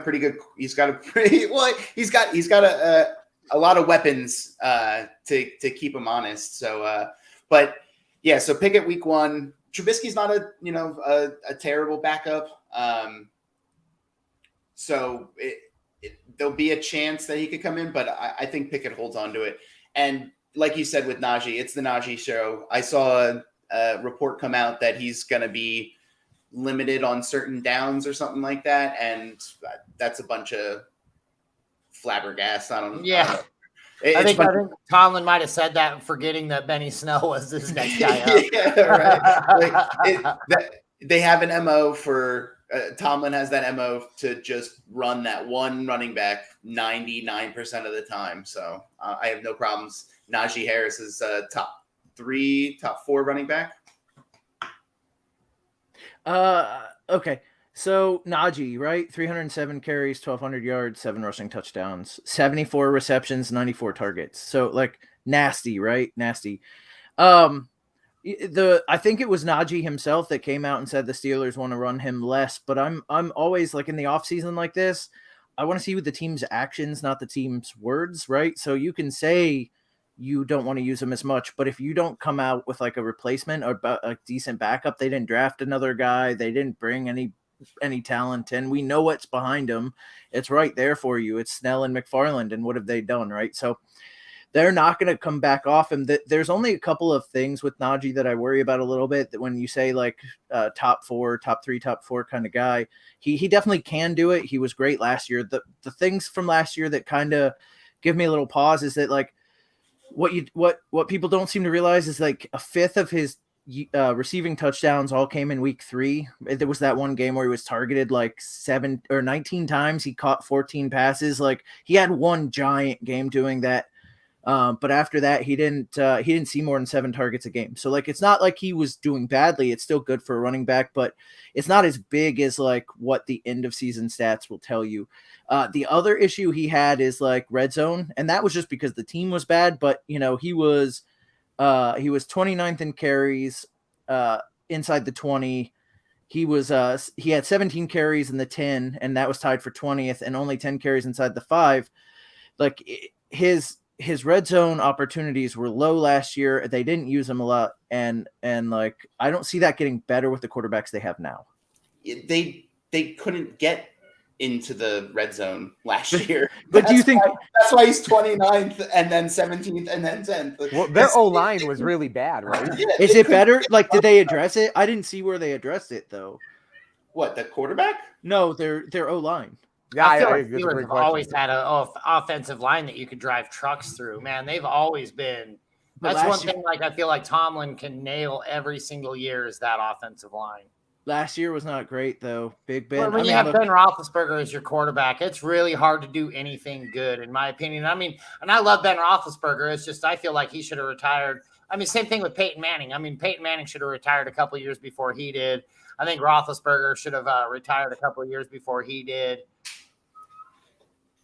a lot of weapons to keep him honest. So, but yeah, so Pickett week 1. Trubisky's not a terrible backup. So there'll be a chance that he could come in, but I think Pickett holds on to it. And like you said with Najee, it's the Najee show. I saw a report come out that he's going to be limited on certain downs or something like that. And that's a bunch of flabbergasted. I don't know. Yeah. I think Tomlin might have said that, forgetting that Benny Snell was this next guy up. Yeah, right. They have an MO for Tomlin has that MO to just run that one running back 99% of the time. So I have no problems. Najee Harris is top 4 running back. Okay. So Najee, right? 307 carries, 1,200 yards, 7 rushing touchdowns, 74 receptions, 94 targets. So like nasty, right? Nasty. I think it was Najee himself that came out and said the Steelers want to run him less, but I'm always like in the offseason like this, I want to see with the team's actions, not the team's words, right? So you can say you don't want to use him as much, but if you don't come out with like a replacement or a decent backup, they didn't draft another guy, they didn't bring any talent, and we know what's behind him. It's right there for you. It's Snell and McFarland, and what have they done, right? So they're not going to come back off him. There's only a couple of things with Najee that I worry about a little bit. That when you say like top 4, top 3, top 4 kind of guy, he definitely can do it. He was great last year. The things from last year that kind of give me a little pause is that like what people don't seem to realize is like a fifth of his receiving touchdowns all came in week 3. There was that one game where he was targeted like 7 or 19 times. He caught 14 passes. Like he had one giant game doing that. But after that, he didn't see more than 7 targets a game. So like, it's not like he was doing badly. It's still good for a running back, but it's not as big as like what the end of season stats will tell you. The other issue he had is like red zone. And that was just because the team was bad, but he was 29th in carries, inside the 20. He had 17 carries in the 10, and that was tied for 20th, and only 10 carries inside the 5. Like his red zone opportunities were low last year. They didn't use him a lot. And like, I don't see that getting better with the quarterbacks they have now. They couldn't get into the red zone last year. But do you think that's why he's 29th and then 17th and then 10th? Well, their O-line was really bad, right? Yeah, is it better? Like, did they address it? I didn't see where they addressed it though. What, the quarterback? No, their O-line. Yeah, I feel like Steelers have always had an offensive line that you could drive trucks through. Man, they've always been. That's one thing. Like I feel like Tomlin can nail every single year is that offensive line. Last year was not great though. Big Ben. Well, when you have Ben Roethlisberger as your quarterback, it's really hard to do anything good, in my opinion. I mean, and I love Ben Roethlisberger. It's just I feel like he should have retired. I mean, same thing with Peyton Manning. I mean, Peyton Manning should have retired a couple of years before he did. I think Roethlisberger should have retired a couple of years before he did.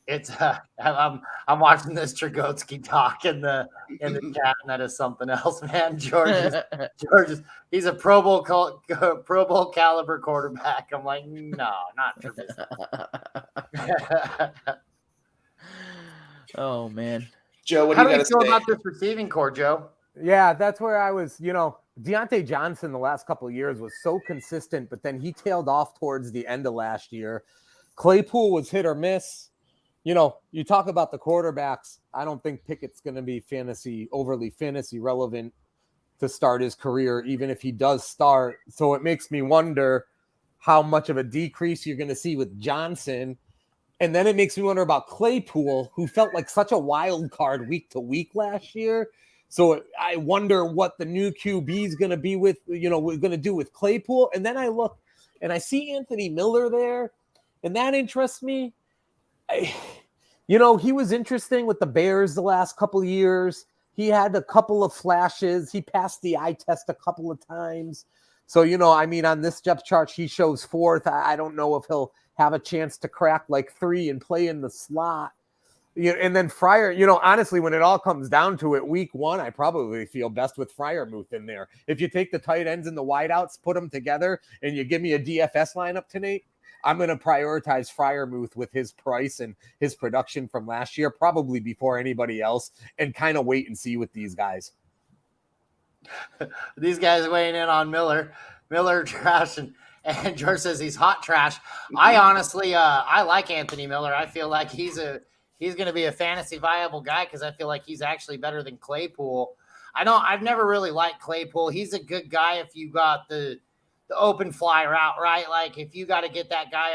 It's I'm watching this Tragotsky talk in the chat, and that is something else, man. George is he's a Pro Bowl caliber quarterback. I'm like, no, not Trubisky. Oh man, Joe, what how do you feel about this receiving core, Joe? Yeah, that's where I was. Deontay Johnson the last couple of years was so consistent, but then he tailed off towards the end of last year. Claypool was hit or miss. You talk about the quarterbacks. I don't think Pickett's going to be overly fantasy relevant to start his career, even if he does start. So it makes me wonder how much of a decrease you're going to see with Johnson. And then it makes me wonder about Claypool, who felt like such a wild card week to week last year. So I wonder what the new QB is going to be with, we're going to do with Claypool. And then I look and I see Anthony Miller there, and that interests me. He was interesting with the Bears the last couple of years. He had a couple of flashes. He passed the eye test a couple of times. So, I mean, on this depth chart, he shows 4th. I don't know if he'll have a chance to crack like 3 and play in the slot. And then Fryer, honestly, when it all comes down to it, week 1, I probably feel best with Freiermuth in there. If you take the tight ends and the wideouts, put them together, and you give me a DFS lineup tonight, I'm going to prioritize Freiermuth with his price and his production from last year, probably before anybody else, and kind of wait and see with these guys. These guys weighing in on Miller. Miller trash, and George says he's hot trash. I honestly, I like Anthony Miller. I feel like he's going to be a fantasy viable guy because I feel like he's actually better than Claypool. I've never really liked Claypool. He's a good guy if you got the open fly route, right? Like if you got to get that guy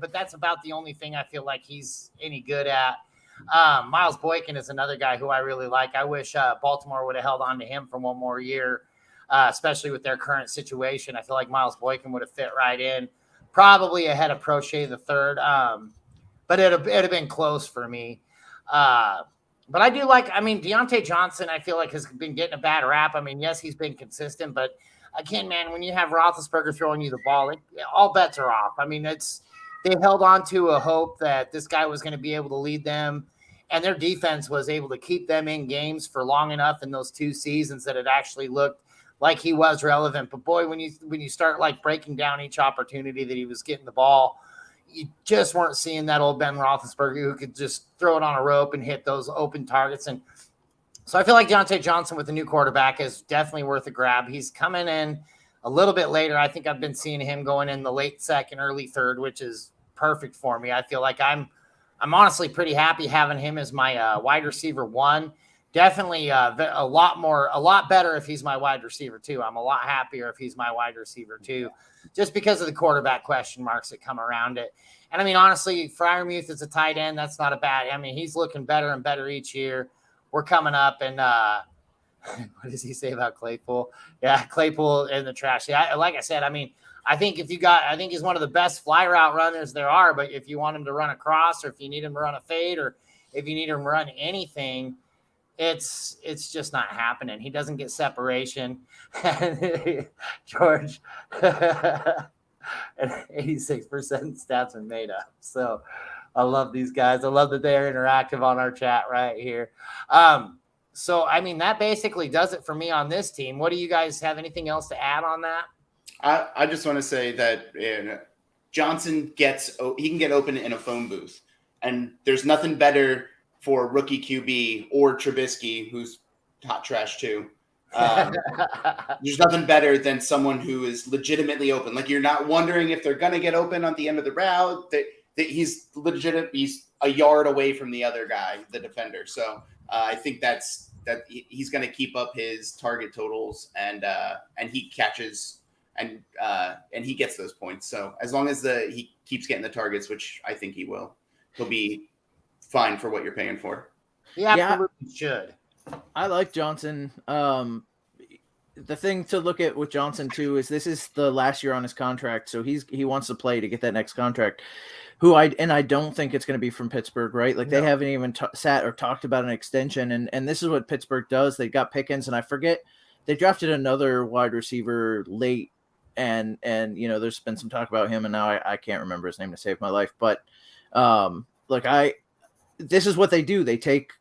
but that's about the only thing I feel like he's any good at. Miles Boykin is another guy who I really like. I wish Baltimore would have held on to him for one more year, especially with their current situation. I feel like Miles Boykin would have fit right in, probably ahead of Prochet the third. But it'd have been close for me. But I do like, Deontay Johnson, I feel like has been getting a bad rap. I mean, yes, he's been consistent, but again, man, when you have Roethlisberger throwing you the ball, all bets are off. I mean, they held on to a hope that this guy was going to be able to lead them, and their defense was able to keep them in games for long enough in those 2 seasons that it actually looked like he was relevant. But boy, when you start like breaking down each opportunity that he was getting the ball, you just weren't seeing that old Ben Roethlisberger who could just throw it on a rope and hit those open targets. And so I feel like Deontay Johnson with the new quarterback is definitely worth a grab. He's coming in a little bit later. I think I've been seeing him going in the late 2nd, early 3rd, which is perfect for me. I feel like I'm honestly pretty happy having him as my wide receiver 1. Definitely a lot better if he's my wide receiver 2. I'm a lot happier if he's my wide receiver 2, just because of the quarterback question marks that come around it. And I mean, honestly, Freiermuth is a tight end. That's not a bad. I mean, he's looking better and better each year. We're coming up, and what does he say about Claypool? Yeah, Claypool in the trash. Yeah, like I said, I mean, I think he's one of the best fly route runners there are. But if you want him to run a cross, or if you need him to run a fade, or if you need him to run anything, it's just not happening. He doesn't get separation. George, and 86% stats are made up. So I love these guys. I love that they're interactive on our chat right here. So, I mean, that basically does it for me on this team. What do you guys have? Anything else to add on that? I just want to say that Johnson he can get open in a phone booth, and there's nothing better for rookie QB or Trubisky, who's hot trash too. There's nothing better than someone who is legitimately open. Like, you're not wondering if they're going to get open at the end of the route, that he's legit. He's a yard away from the other guy, the defender. So I think that he's going to keep up his target totals, and he catches and he gets those points. So as long as he keeps getting the targets, which I think he will, he'll be fine for what you're paying for. He absolutely should. I like Johnson. The thing to look at with Johnson too is this is the last year on his contract, so he wants to play to get that next contract. I don't think it's going to be from Pittsburgh, right? Like, no. They haven't even sat or talked about an extension, and this is what Pittsburgh does. They got Pickens, and I forget they drafted another wide receiver late, and there's been some talk about him, and now I can't remember his name to save my life, but this is what they do. They take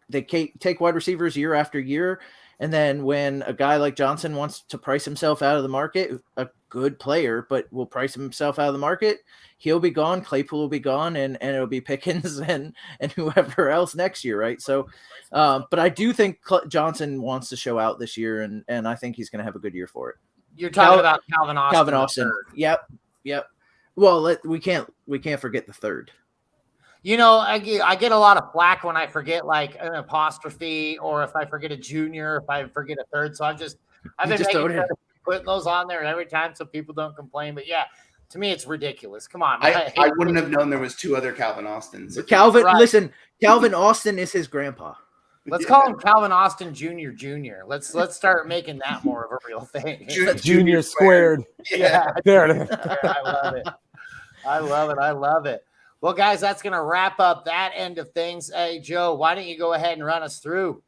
wide receivers year after year. And then when a guy like Johnson wants to price himself out of the market, a good player, but will price himself out of the market, he'll be gone. Claypool will be gone, and it'll be Pickens and whoever else next year, right? So, but I do think Johnson wants to show out this year, and I think he's going to have a good year for it. You're talking about Calvin Austin. Calvin Austin. Yep. Well, we can't forget the third. I get a lot of flack when I forget like an apostrophe, or if I forget a junior, if I forget a third. So I've been putting those on there every time so people don't complain. But yeah, to me, it's ridiculous. Come on. I wouldn't have known there was 2 other Calvin Austins. Listen, Calvin Austin is his grandpa. Let's call him Calvin Austin Jr. Let's start making that more of a real thing. Junior squared. Yeah. There it is. I love it. Well, guys, that's going to wrap up that end of things. Hey, Joe, why don't you go ahead and run us through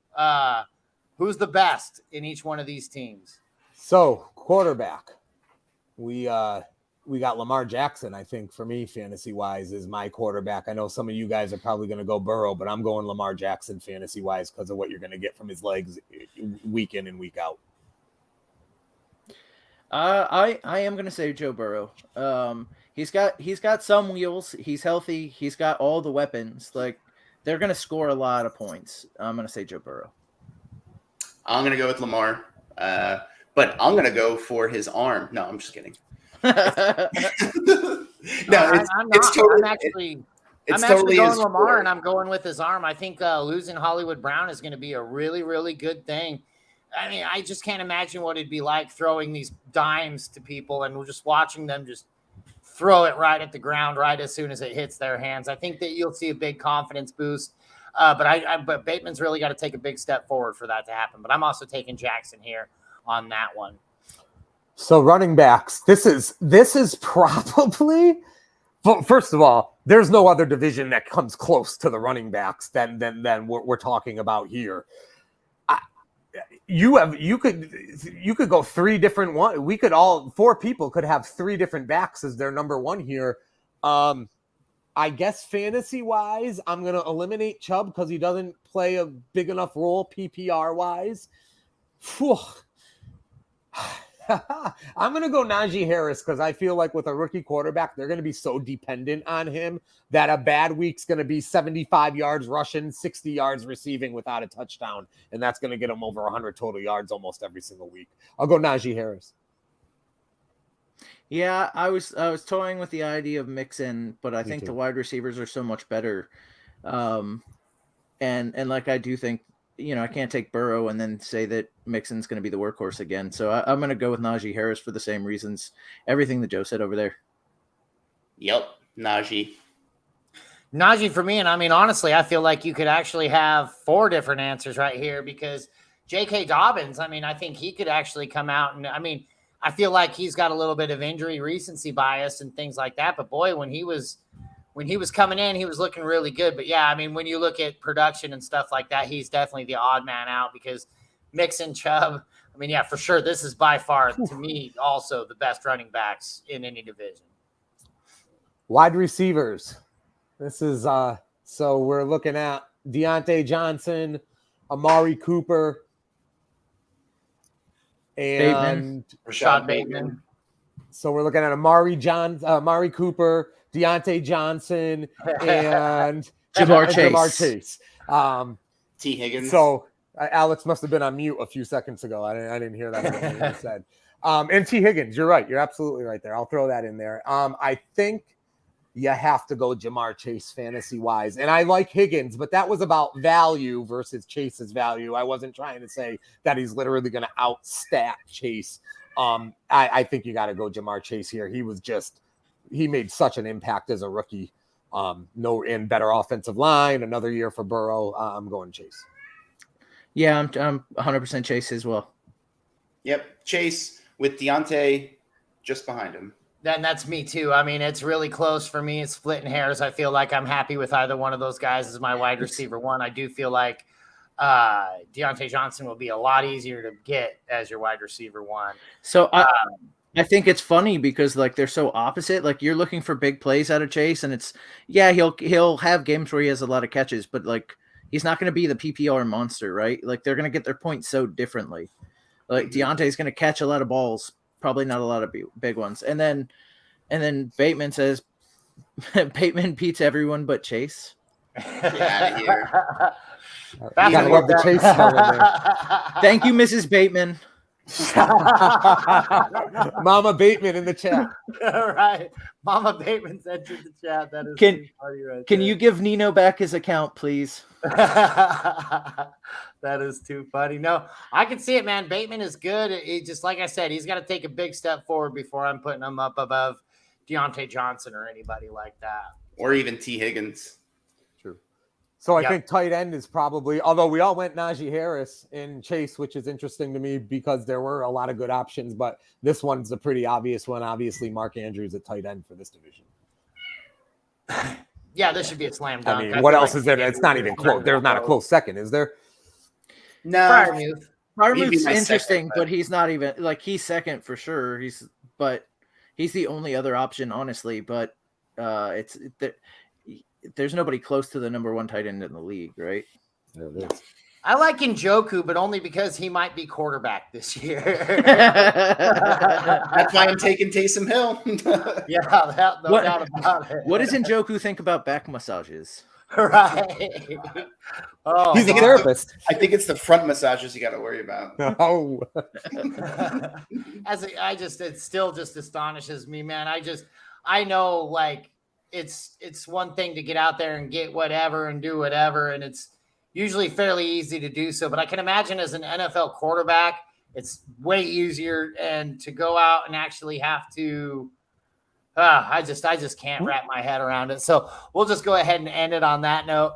who's the best in each one of these teams? So, quarterback, we got Lamar Jackson. I think for me, fantasy wise, is my quarterback. I know some of you guys are probably going to go Burrow, but I'm going Lamar Jackson fantasy wise because of what you're going to get from his legs week in and week out. I am going to say Joe Burrow. He's got some wheels. He's healthy. He's got all the weapons. Like, they're going to score a lot of points. I'm going to say Joe Burrow. I'm going to go with Lamar, but I'm going to go for his arm. No, I'm just kidding. I'm actually going Lamar, and I'm going with his arm. I think losing Hollywood Brown is going to be a really, really good thing. I mean, I just can't imagine what it'd be like throwing these dimes to people and just watching them just throw it right at the ground right as soon as it hits their hands. I think that you'll see a big confidence boost. But Bateman's really got to take a big step forward for that to happen. But I'm also taking Jackson here on that one. So running backs, this is probably, well, first of all, there's no other division that comes close to the running backs than we're talking about here. You could go three different one. We could four people could have three different backs as their number one here. I guess fantasy wise, I'm going to eliminate Chubb because he doesn't play a big enough role PPR wise. I'm going to go Najee Harris because I feel like with a rookie quarterback, they're going to be so dependent on him that a bad week's going to be 75 yards rushing, 60 yards receiving without a touchdown. And that's going to get him over 100 total yards almost every single week. I'll go Najee Harris. Yeah, I was toying with the idea of Mixon, but I think the wide receivers are so much better. And like, I do think, I can't take Burrow and then say that Mixon's going to be the workhorse again. So I'm going to go with Najee Harris for the same reasons. Everything that Joe said over there. Yep, Najee for me. And I mean, honestly, I feel like you could actually have four different answers right here because J.K. Dobbins, I mean, I think he could actually come out. And I mean, I feel like he's got a little bit of injury recency bias and things like that. But boy, when he was coming in, he was looking really good. But yeah, I mean, when you look at production and stuff like that, he's definitely the odd man out because Mixon, Chubb, I mean, yeah, for sure. This is by far, to me, also the best running backs in any division. Wide receivers. This is, so we're looking at Deontay Johnson, Amari Cooper, and Rashad Bateman. So we're looking at Amari Cooper, Deontay Johnson, and Jamar Chase. T. Higgins. So Alex must have been on mute a few seconds ago. I didn't hear that you said. And T. Higgins, you're right. You're absolutely right there. I'll throw that in there. I think you have to go Jamar Chase fantasy-wise. And I like Higgins, but that was about value versus Chase's value. I wasn't trying to say that he's literally going to outstat Chase. I think you got to go Jamar Chase here. He made such an impact as a rookie. In better offensive line, another year for Burrow. I'm going Chase. Yeah, I'm 100% Chase as well. Yep, Chase with Deontay just behind him. Then that's me too. I mean, it's really close for me. It's splitting hairs. I feel like I'm happy with either one of those guys as my wide receiver one. I do feel like Deontay Johnson will be a lot easier to get as your wide receiver one. So I think it's funny because like they're so opposite. Like you're looking for big plays out of Chase, and he'll have games where he has a lot of catches, but like he's not going to be the PPR monster, right? Like they're going to get their points so differently. Like Deontay's going to catch a lot of balls, probably not a lot of big ones, and then Bateman says Bateman beats everyone but Chase. Get out of here. You gotta love the Chase smell in there. Thank you, Mrs. Bateman. Mama Bateman in the chat. All right. Mama Bateman's entered the chat. That is can right can you give Nino back his account, please? That is too funny. No, I can see it, man. Bateman is good. It just like I said, he's got to take a big step forward before I'm putting him up above Deontay Johnson or anybody like that. Or even T. Higgins. So I think tight end is probably, although we all went Najee Harris in Chase, which is interesting to me because there were a lot of good options, but this one's a pretty obvious one. Obviously, Mark Andrews at tight end for this division. Yeah, this should be a slam dunk. I mean, what else is there? It's not even close. There's not a close second, is there? No. Freiermuth's interesting, but he's not even like he's second for sure. But he's the only other option, honestly. But there's nobody close to the number 1 tight end in the league, right? There it is. I like Njoku, but only because he might be quarterback this year. That's why I'm taking Taysom Hill. Yeah, no doubt about it. What does Njoku think about back massages? Right. Oh, He's a therapist. I think it's the front massages you got to worry about. Oh, It still just astonishes me, man. I know, like, it's one thing to get out there and get whatever and do whatever, and it's usually fairly easy to do so. But I can imagine as an NFL quarterback, it's way easier, and to go out and actually have to. I just can't wrap my head around it. So we'll just go ahead and end it on that note.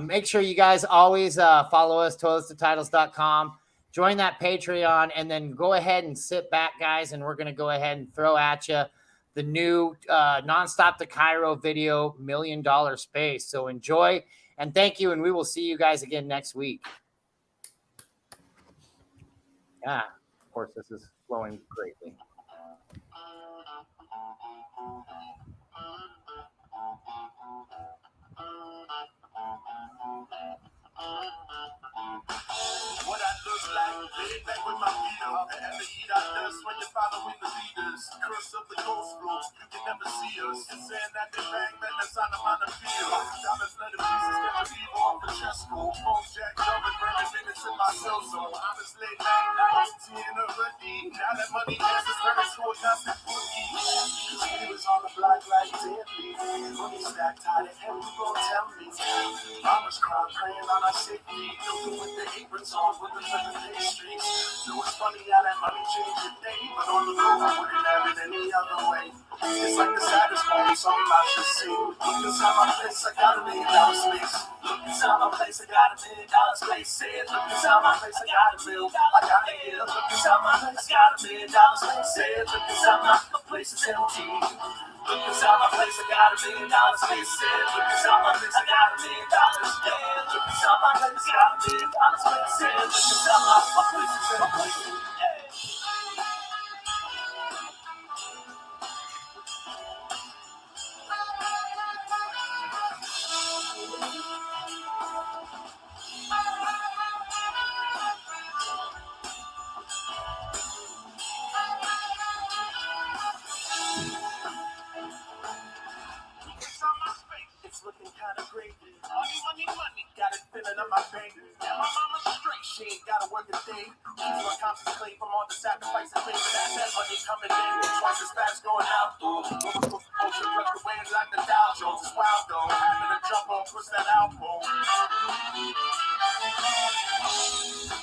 Make sure you guys always follow us, toiletstotitles.com. Join that Patreon, and then go ahead and sit back, guys, and we're going to go ahead and throw at you the new Nonstop to Cairo video, $1 Million Space. So enjoy, and thank you, and we will see you guys again next week. Yeah, of course, this is flowing greatly. What I look like, lay back with my feet up. And the heat I dust when you're following the leaders. Curse of the ghost flow, you can never see us. And saying that they bang, man, that's on the field. Diamonds, let the pieces get the fever off the chest school. Phone jack, jumping, burning minutes in my cell zone. Honest late night, tea in a hoodie. Now that money dances, turning to a constant boogie. He was on the block like deadly. Money stacked high, and who gon' tell me? Mama's crying, praying on our safety. Looking with the aprons on, with the pastries. Know it's funny how that money changed your day, but on the road I wouldn't have it any other way. It's like the saddest moment, something I should see. Look inside my place, I got $1 million space. Look inside my place, I got $1 million space. Say it, look inside my place, I got $1 million. I got it here. Look inside my place, I got $1 million space. Say it, look inside my place, it's empty. Look inside my place, I got $1 million space. Say it, look inside my place, I got $1 million. Yeah, look inside my place, I got $1 million space. Say it, look inside my place, it's empty. It's looking kinda great. Money, got it filling up my bank. Yeah, my mama's straight, she ain't gotta work a day. She's what contemplate from all the sacrifice and labor. That money coming in, twice as fast going out. Motion rush the way like the Dow Jones. It's wild though, having a jump on, push that elbow.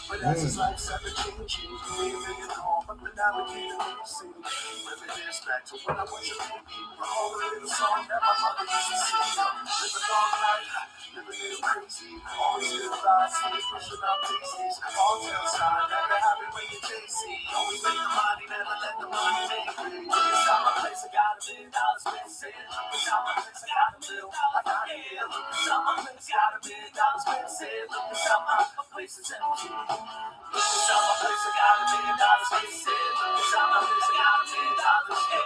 But as his life's ever changing, we make it home, but now we can't even see. Reminisce back to when I was a baby. All the little song that my mother used to sing. Live a long life, living a little crazy. Always good vibes, always pushing up daisies. All down side, never happy when you're chasing. Always make the money, never let the money make me. Look inside my place, I got $1 million space. Look inside my place, I got $1 million. I got it here. Look inside my place, got $1 million space. Look inside my place, it's empty. Look inside my place, I got $1 million space.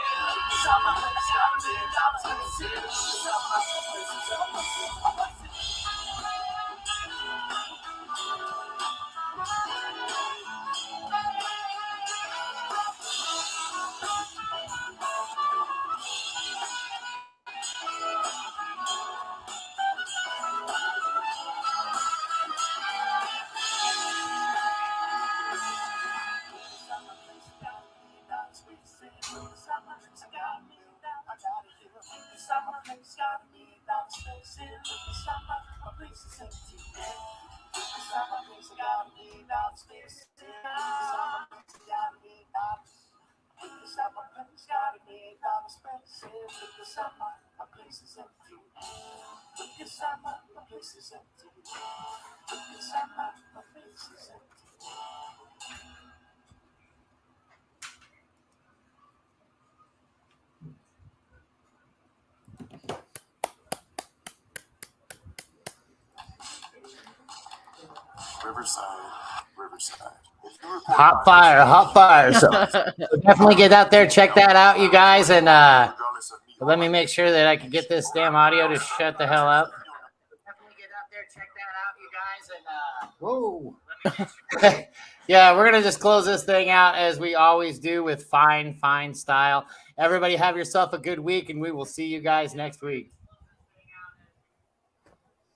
Look inside my place, I got $1 million. Look inside my place, I got $1 million space. Look inside my place, it's empty. Riverside. Hot fire. So definitely get out there, check that out, you guys, and let me make sure that I can get this damn audio to shut the hell up. Definitely get out there, check that out, you guys, and whoa. Yeah, we're gonna just close this thing out as we always do with fine style. Everybody have yourself a good week, and we will see you guys next week.